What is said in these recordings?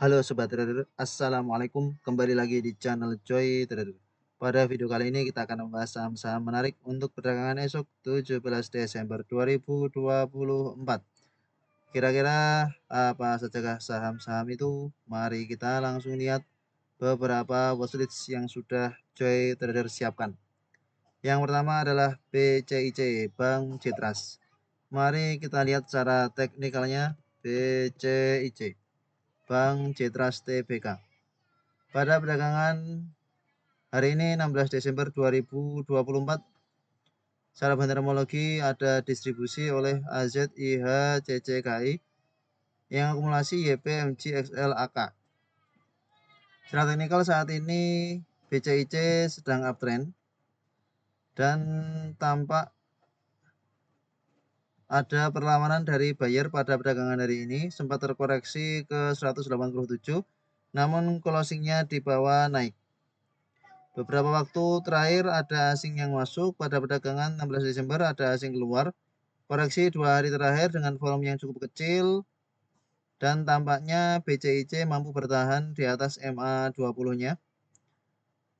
Halo Sobat Trader, Assalamualaikum. Kembali lagi di channel Joy Trader. Pada video kali ini kita akan membahas saham-saham menarik untuk perdagangan esok 17 Desember 2024. Kira-kira apa saja saham-saham itu? Mari kita langsung lihat beberapa watchlist yang sudah Joy Trader siapkan. Yang pertama adalah BCIC, Bank Citras. Mari kita lihat secara teknikalnya BCIC. Bank Citras Tbk. Pada perdagangan hari ini 16 Desember 2024, secara bantermologi ada distribusi oleh AZIH-CCKI yang akumulasi YPMGXL-AK. Secara teknikal saat ini BCIC sedang uptrend dan tampak ada perlawanan dari buyer pada perdagangan hari ini, sempat terkoreksi ke 187, namun closingnya di bawah naik. Beberapa waktu terakhir ada asing yang masuk, pada perdagangan 16 Desember ada asing keluar. Koreksi 2 hari terakhir dengan volume yang cukup kecil dan tampaknya BCIC mampu bertahan di atas MA20-nya.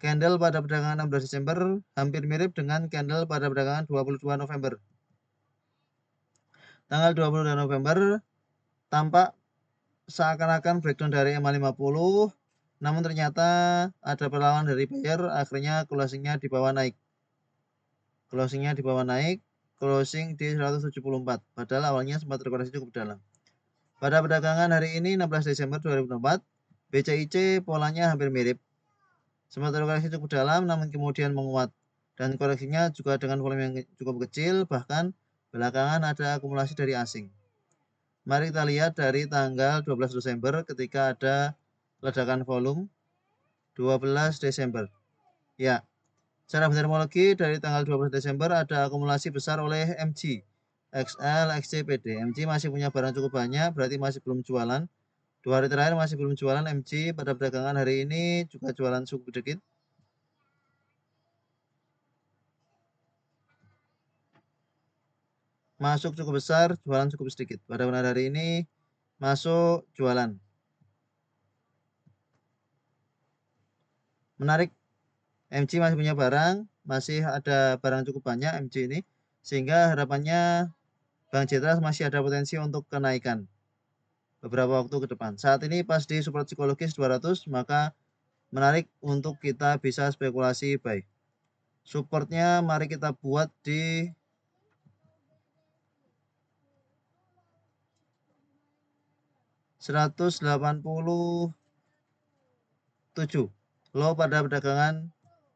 Candle pada perdagangan 16 Desember hampir mirip dengan candle pada perdagangan 22 November. Tanggal 22 November tampak seakan-akan breakdown dari MA50, namun ternyata ada perlawanan dari buyer, akhirnya closingnya di bawah naik. Closing di 174, padahal awalnya sempat terkoreksi cukup dalam. Pada perdagangan hari ini 16 Desember 2024, BCIC polanya hampir mirip. Sempat terkoreksi cukup dalam namun kemudian menguat, dan koreksinya juga dengan volume yang cukup kecil, bahkan belakangan ada akumulasi dari asing. Mari kita lihat dari tanggal 12 Desember ketika ada ledakan volume 12 Desember. Ya, secara bantermologi dari tanggal 12 Desember ada akumulasi besar oleh MG, XL, XC, PD. MG masih punya barang cukup banyak, berarti masih belum jualan. 2 hari terakhir masih belum jualan. MG pada perdagangan hari ini juga jualan cukup sedikit. Masuk cukup besar, jualan cukup sedikit. Pada hari ini masuk jualan. Menarik, MG masih punya barang, masih ada barang cukup banyak MG ini, sehingga harapannya Bank Citras masih ada potensi untuk kenaikan beberapa waktu ke depan. Saat ini pas di support psikologis 200, maka menarik untuk kita bisa spekulasi buy. Supportnya mari kita buat di 187 low pada perdagangan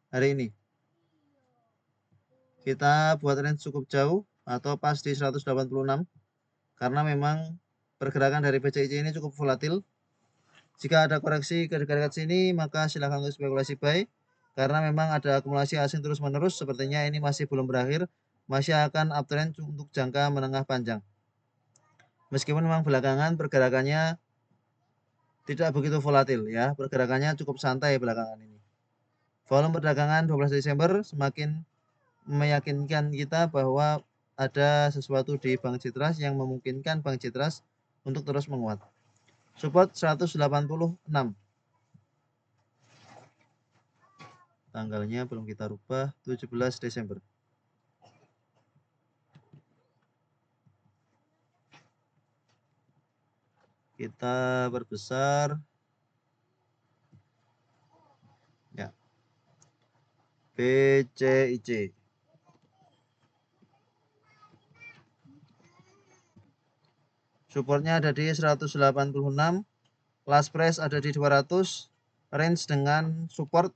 hari ini. Kita buat range cukup jauh atau pas di 186, karena memang pergerakan dari BCIC ini cukup volatil. Jika ada koreksi ke dekat-dekat sini, maka silahkan untuk spekulasi buy, karena memang ada akumulasi asing terus-menerus. Sepertinya ini masih belum berakhir, masih akan uptrend untuk jangka menengah panjang. Meskipun memang belakangan pergerakannya tidak begitu volatil ya, pergerakannya cukup santai belakangan ini. Volume perdagangan 12 Desember semakin meyakinkan kita bahwa ada sesuatu di Bank Citras yang memungkinkan Bank Citras untuk terus menguat. Support 186. Tanggalnya belum kita rubah, 17 Desember. Kita perbesar. Ya. BCIC. Supportnya ada di 186. Last price ada di 200. Range dengan support.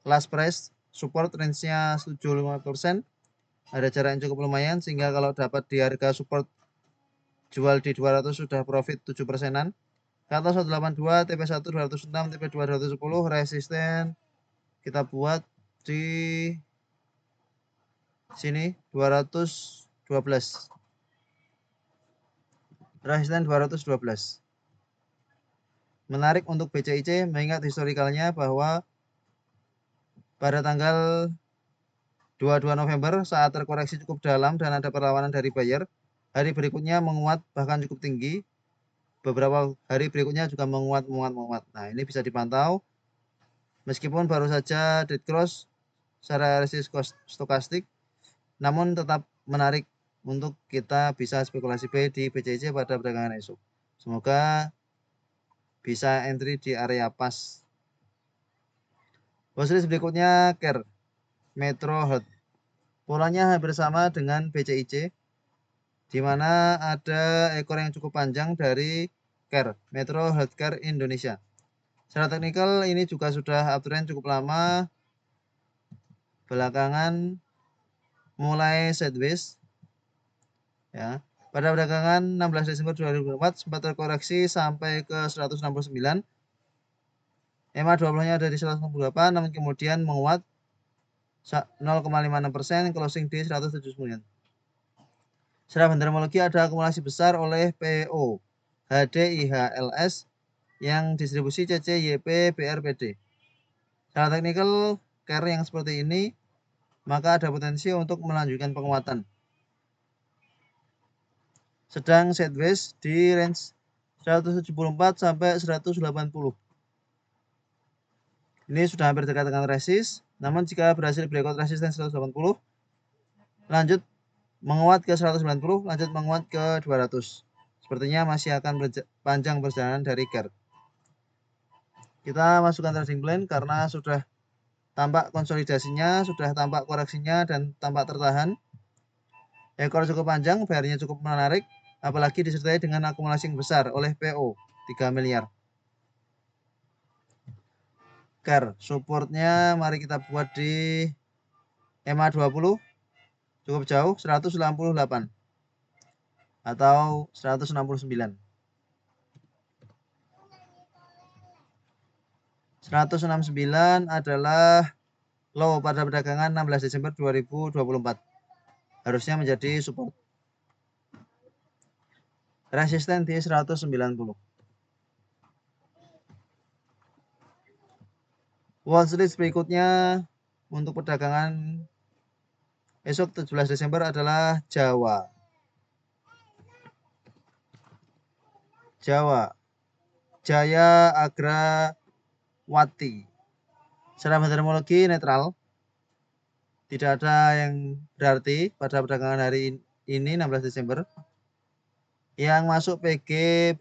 Last price support range-nya 75%. Ada jarak yang cukup lumayan, sehingga kalau dapat di harga support jual di 200 sudah profit 7%-an. Kata 182, TP1 206, TP2 210, resisten kita buat di sini 212. Resisten 212. Menarik untuk BCIC, mengingat historikalnya bahwa pada tanggal 22 November saat terkoreksi cukup dalam dan ada perlawanan dari buyer, hari berikutnya menguat bahkan cukup tinggi. beberapa hari berikutnya juga menguat. Nah, ini bisa dipantau. Meskipun baru saja dead cross secara resist stokastik, namun tetap menarik untuk kita bisa spekulasi buy di BCC pada perdagangan esok. Semoga bisa entry di area pas. Watchlist berikutnya CARE Metro Health. Polanya hampir sama dengan BCIC, di mana ada ekor yang cukup panjang dari CARE Metro Healthcare Indonesia. Secara teknikal ini juga sudah uptrend cukup lama, belakangan mulai sideways ya. Pada perdagangan 16 Desember 2024 sempat terkoreksi sampai ke 169. EMA 20-nya ada di 168, namun kemudian menguat 0,56%, closing di 179. Secara fundamentologi ada akumulasi besar oleh PO HDIHLS yang distribusi CCYP BRPD. Secara teknikal CARE yang seperti ini maka ada potensi untuk melanjutkan penguatan. Sedang sideways di range 174 sampai 180. Ini sudah hampir dekat dengan resist, namun jika berhasil breakout resisten 180, lanjut menguat ke 190, lanjut menguat ke 200. Sepertinya masih akan panjang perjalanan dari CARE. Kita masukkan trading plan karena sudah tampak konsolidasinya, sudah tampak koreksinya, dan tampak tertahan. Ekor cukup panjang, bayarnya cukup menarik, apalagi disertai dengan akumulasi yang besar oleh PO 3 miliar. CARE supportnya mari kita buat di EMA 20, cukup jauh 168 atau 169. 169 adalah low pada perdagangan 16 Desember 2024. Harusnya menjadi support. Resisten di 190. Watchlist berikutnya untuk perdagangan esok 17 Desember adalah Jawa. Jaya Agrawati. Secara fundamentologi netral. Tidak ada yang berarti pada perdagangan hari ini 16 Desember. Yang masuk PG,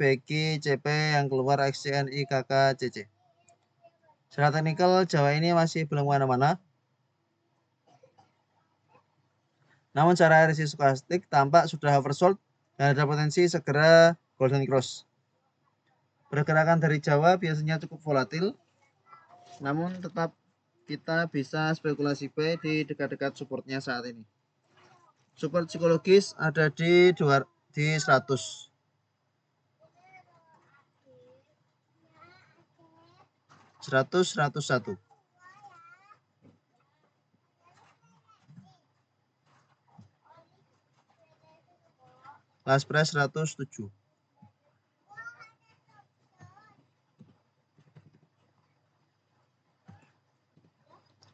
BG, CP, yang keluar XCNI, KK, CC. Secara teknikal Jawa ini masih belum kemana-mana. Namun secara RSI stokastik tampak sudah oversold dan ada potensi segera golden cross. Pergerakan dari Jawa biasanya cukup volatil, namun tetap kita bisa spekulasi buy di dekat-dekat supportnya saat ini. Support psikologis ada di 100. 101. Last price 107.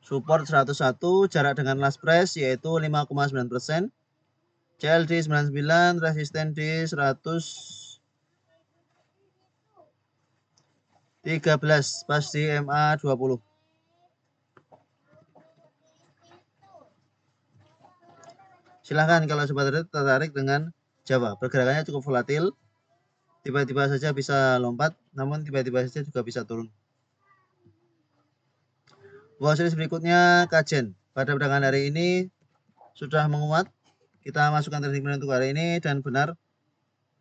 Support 101, jarak dengan last price yaitu 5,9%. CL di 99, resisten di 113, pas di MA 20. Silahkan kalau sobat tertarik dengan Jawa. Pergerakannya cukup volatil. Tiba-tiba saja bisa lompat, namun tiba-tiba saja juga bisa turun. Watchlist berikutnya Kajen. Pada perdagangan hari ini sudah menguat. Kita masukkan trading plan untuk hari ini dan benar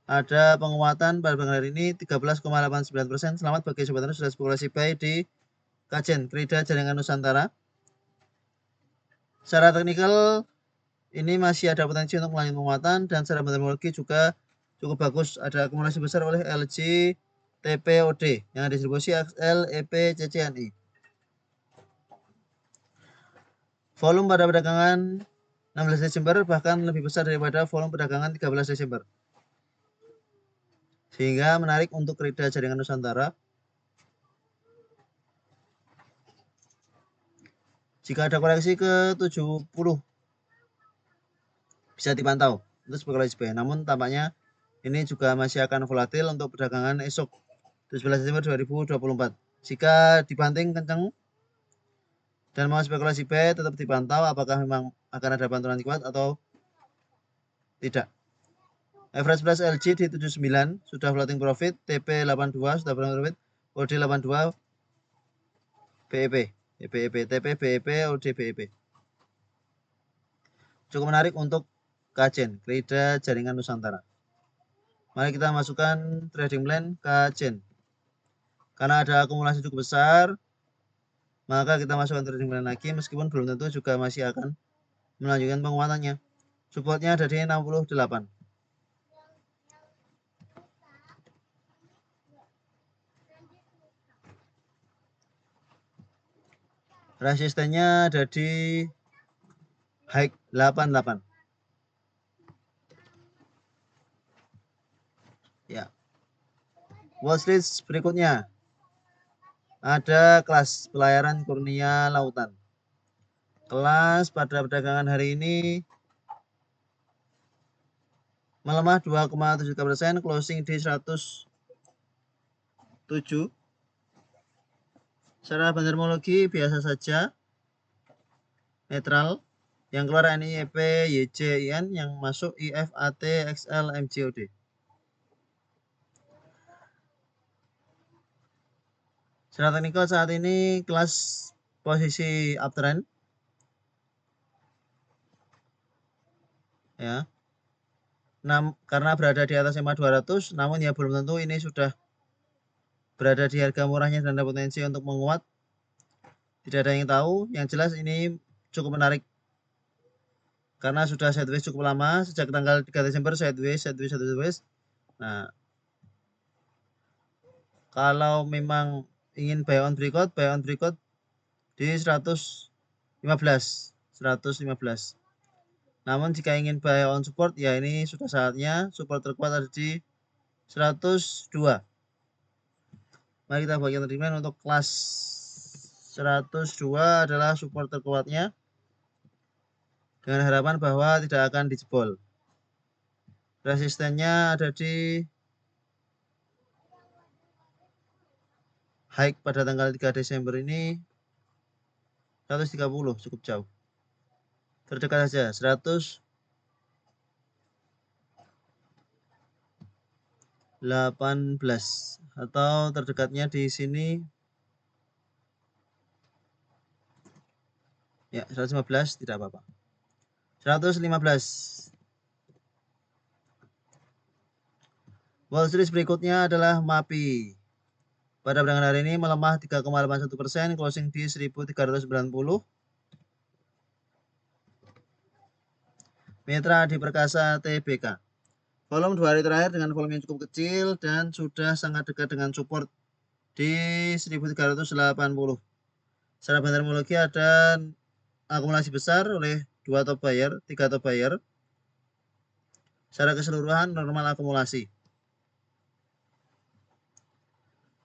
ada penguatan pada perdagangan hari ini 13,89%. Selamat bagi sobat yang sudah spekulasi buy di Kajen Krida Jaringan Nusantara. Secara teknikal ini masih ada potensi untuk melanjutkan penguatan dan secara fundamentologi juga cukup bagus. Ada akumulasi besar oleh LG TPOD yang distribusi XL EP CCNI. Volume pada perdagangan 16 Desember bahkan lebih besar daripada volume perdagangan 13 Desember. Sehingga menarik untuk Krida Jaringan Nusantara. Jika ada koreksi ke 70 bisa dipantau untuk spekulasi buy. Namun tampaknya Ini juga masih akan volatil untuk perdagangan esok 17 Desember 2024. Jika dibanting kencang dan mau spekulasi buy, tetap dipantau apakah memang akan ada bantuan kuat atau tidak. Average price LG di 79 sudah floating profit, TP 82 sudah floating profit, OD 82, BEP, BEP, TP, BEP, OD, BEP. Cukup menarik untuk Kajen, Krida Jaringan Nusantara. Mari kita masukkan trading plan Kajen. Karena ada akumulasi cukup besar, maka kita masukkan trading plan lagi meskipun belum tentu juga masih akan melanjutkan penguatannya. Supportnya ada di 68. Resistennya ada di high 88. Ya. Watchlist berikutnya ada kelas pelayaran Kurnia Lautan. Kelas pada perdagangan hari ini melemah 2,73%, closing di 107. Secara bandarmologi biasa saja, netral. Yang keluar NIEP, YJIN, yang masuk IF, AT, XL, MJOD. Secara teknikal saat ini kelas posisi uptrend. Ya. Karena berada di atas EMA 200, namun ya belum tentu ini sudah berada di harga murahnya dan ada potensi untuk menguat. Tidak ada yang tahu, yang jelas ini cukup menarik karena sudah sideways cukup lama, sejak tanggal 3 Desember sideways. Nah, kalau memang ingin buy on breakout di 115. Namun jika ingin buy on support, ya ini sudah saatnya. Support terkuat ada di 102. Mari kita bagian trading untuk kelas 102 adalah support terkuatnya, dengan harapan bahwa tidak akan dijebol. Resistennya ada di high pada tanggal 3 Desember ini 130, cukup jauh. Terdekat saja 118 atau terdekatnya di sini ya 115, tidak apa-apa. 115. Wall Street berikutnya adalah MAPI. Pada perdagangan hari ini melemah 3,81%, closing di 1390. Mitra Adi Perkasa TBK. Volume 2 hari terakhir dengan volume yang cukup kecil dan sudah sangat dekat dengan support di 1380. Secara bandarmologi ada akumulasi besar oleh 2 top buyer, 3 top buyer. Secara keseluruhan normal akumulasi.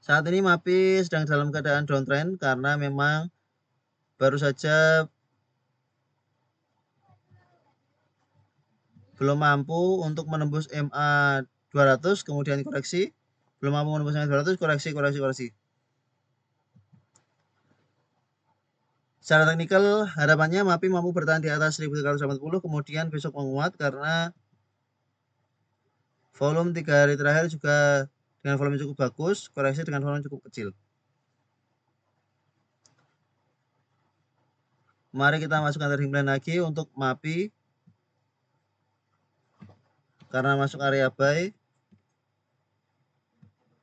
Saat ini MAPI sedang dalam keadaan downtrend karena memang baru saja belum mampu untuk menembus MA 200, kemudian koreksi, belum mampu menembus MA 200, koreksi. Secara teknikal harapannya MAPI mampu bertahan di atas 1380, kemudian besok menguat karena volume 3 hari terakhir juga dengan volume cukup bagus, koreksi dengan volume cukup kecil. Mari kita masukkan trading plan lagi untuk MAPI karena masuk area buy.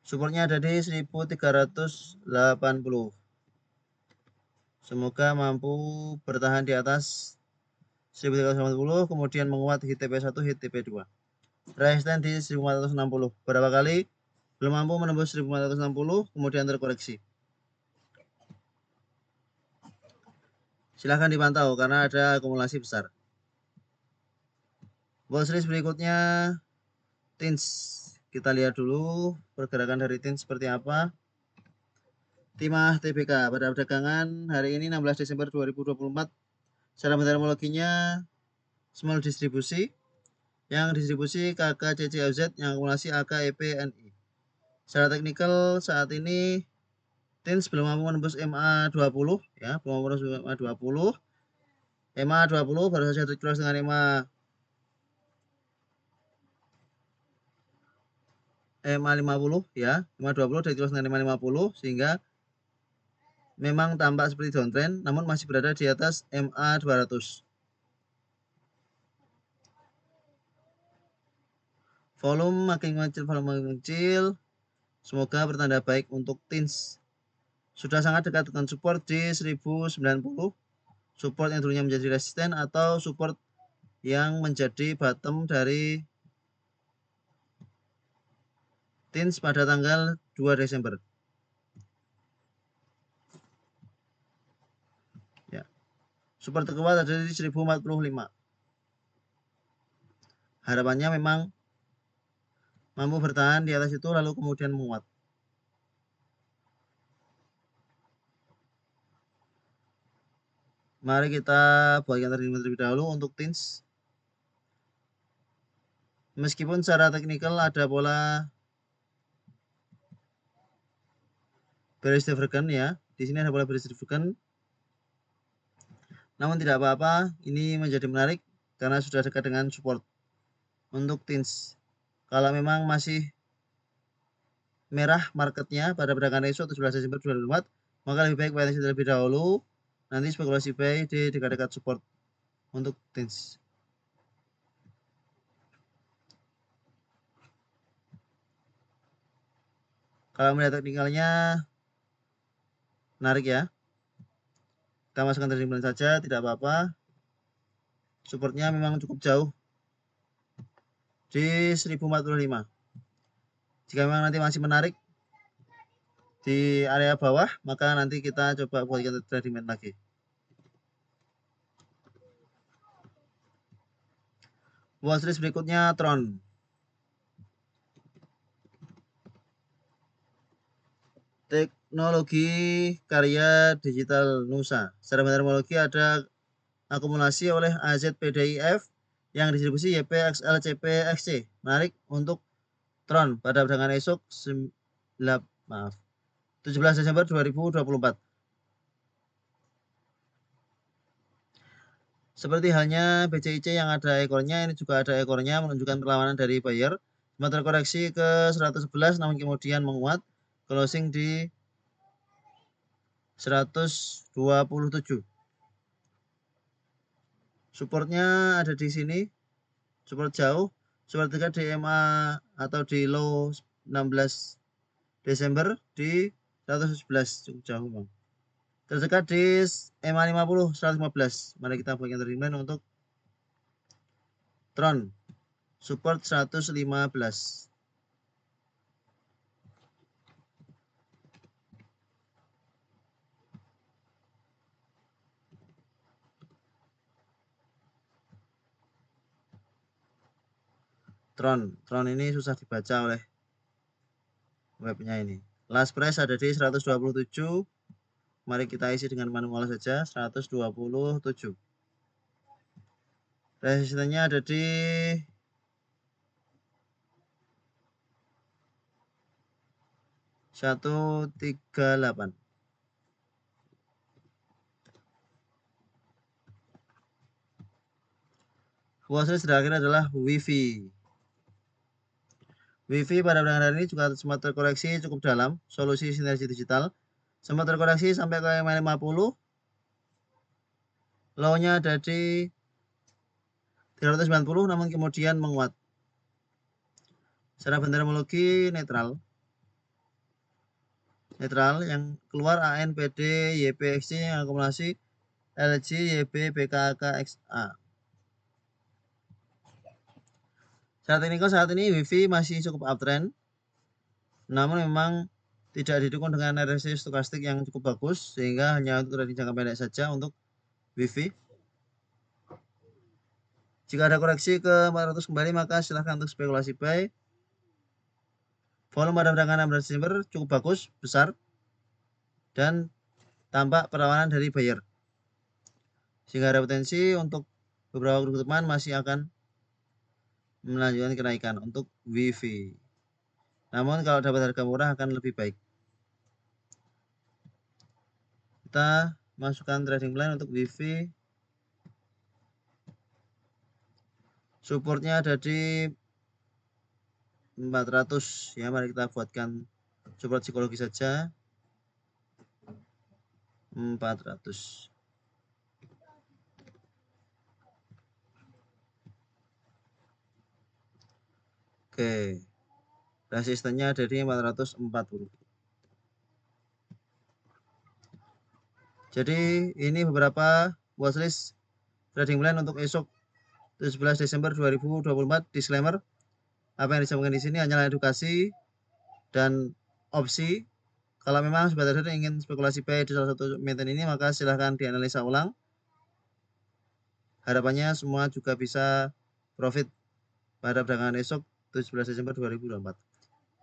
Supportnya ada di 1380. Semoga mampu bertahan di atas 1380, kemudian menguat hit TP1, hit TP2. Resisten di 1460. Berapa kali belum mampu menembus 1460, kemudian terkoreksi. Silahkan dipantau karena ada akumulasi besar. Wall Street berikutnya TINS. Kita lihat dulu pergerakan dari TINS seperti apa. Timah TBK pada perdagangan hari ini 16 Desember 2024. Secara bandarmologinya small distribusi yang distribusi KK CCLZ yang akumulasi AK EP NI. Secara teknikal saat ini TINS belum mampu menembus MA20 ya, belum mampu menembus MA20. MA20 baru saja terclose dengan MA50 ya. MA20 terclose dengan MA50 sehingga memang tampak seperti downtrend namun masih berada di atas MA200. Volume makin mengecil. Semoga bertanda baik untuk TINS. Sudah sangat dekat dengan support di 1090. Support yang dulunya menjadi resisten atau support yang menjadi bottom dari TINS pada tanggal 2 Desember. Ya. Support terkuat ada di 1045. Harapannya memang mampu bertahan di atas itu lalu kemudian menguat. Mari kita buatkan terlebih dahulu untuk TINS. Meskipun secara teknikal ada pola bearish divergence ya. Di sini ada pola bearish divergence. Namun tidak apa-apa, ini menjadi menarik karena sudah dekat dengan support untuk TINS. Kalau memang masih merah marketnya pada perdagangan esok 17 Desember 2024, maka lebih baik wait terlebih dahulu. Nanti spekulasi buy di dekat-dekat support untuk TINS. Kalau melihat teknikalnya menarik ya. Kita masukkan trading plan saja, tidak apa-apa. Supportnya memang cukup jauh di 1045. Jika memang nanti masih menarik di area bawah, maka nanti kita coba buatkan trading plan lagi. Watchlist berikutnya Tron. Teknologi karya digital Nusa. Secara terminologi ada akumulasi oleh AZPDIF yang distribusi YPXLCPXC. Menarik untuk Tron pada perdagangan esok 17 Desember 2024. Seperti halnya BCIC yang ada ekornya, ini juga ada ekornya menunjukkan perlawanan dari buyer. Sempat terkoreksi ke 111 namun kemudian menguat, closing di 127. Supportnya ada di sini, support jauh, support dekat di MA atau di low 16 Desember di 111, cukup jauh bang. Terdekat di MA 50 115. Mari kita buatkan trading plan untuk Tron. Support 115. Tron ini susah dibaca oleh webnya ini. Last price ada di 127. Mari kita isi dengan manual saja 127. Resistennya ada di 138. Watchlist terakhir adalah WiFi. WiFi pada perdagangan hari ini juga sempat terkoreksi cukup dalam. Solusi sinergi digital sempat terkoreksi sampai ke MA50. Low-nya ada di 390 namun kemudian menguat. Secara bendermologi netral yang keluar ANPD YPXC yang akumulasi LG YB BKKXA. Secara teknikal saat ini WiFi masih cukup uptrend, namun memang tidak didukung dengan RSI stokastik yang cukup bagus sehingga hanya untuk trading jangka pendek saja untuk WiFi. Jika ada koreksi ke 400 kembali maka silahkan untuk spekulasi buy. Volume pada perdagangan 16 Desember cukup bagus, besar, dan tampak perlawanan dari buyer. Sehingga ada potensi untuk beberapa waktu ke depan masih akan melanjutkan kenaikan untuk WIFI. Namun kalau dapat harga murah akan lebih baik. Kita masukkan trading plan untuk WIFI. Supportnya ada di 400 ya. Mari kita buatkan support psikologi saja. 400. Oke. Resistennya ada di 440. Jadi ini beberapa watchlist trading plan untuk esok 17 Desember 2024. Disclaimer, apa yang disampaikan di sini hanyalah edukasi dan opsi. Kalau memang sobat trader ingin spekulasi buy di salah satu emiten ini, maka silahkan dianalisa ulang. Harapannya semua juga bisa profit pada perdagangan esok 17 Desember 2024.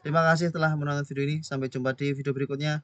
Terima kasih telah menonton video ini. Sampai jumpa di video berikutnya.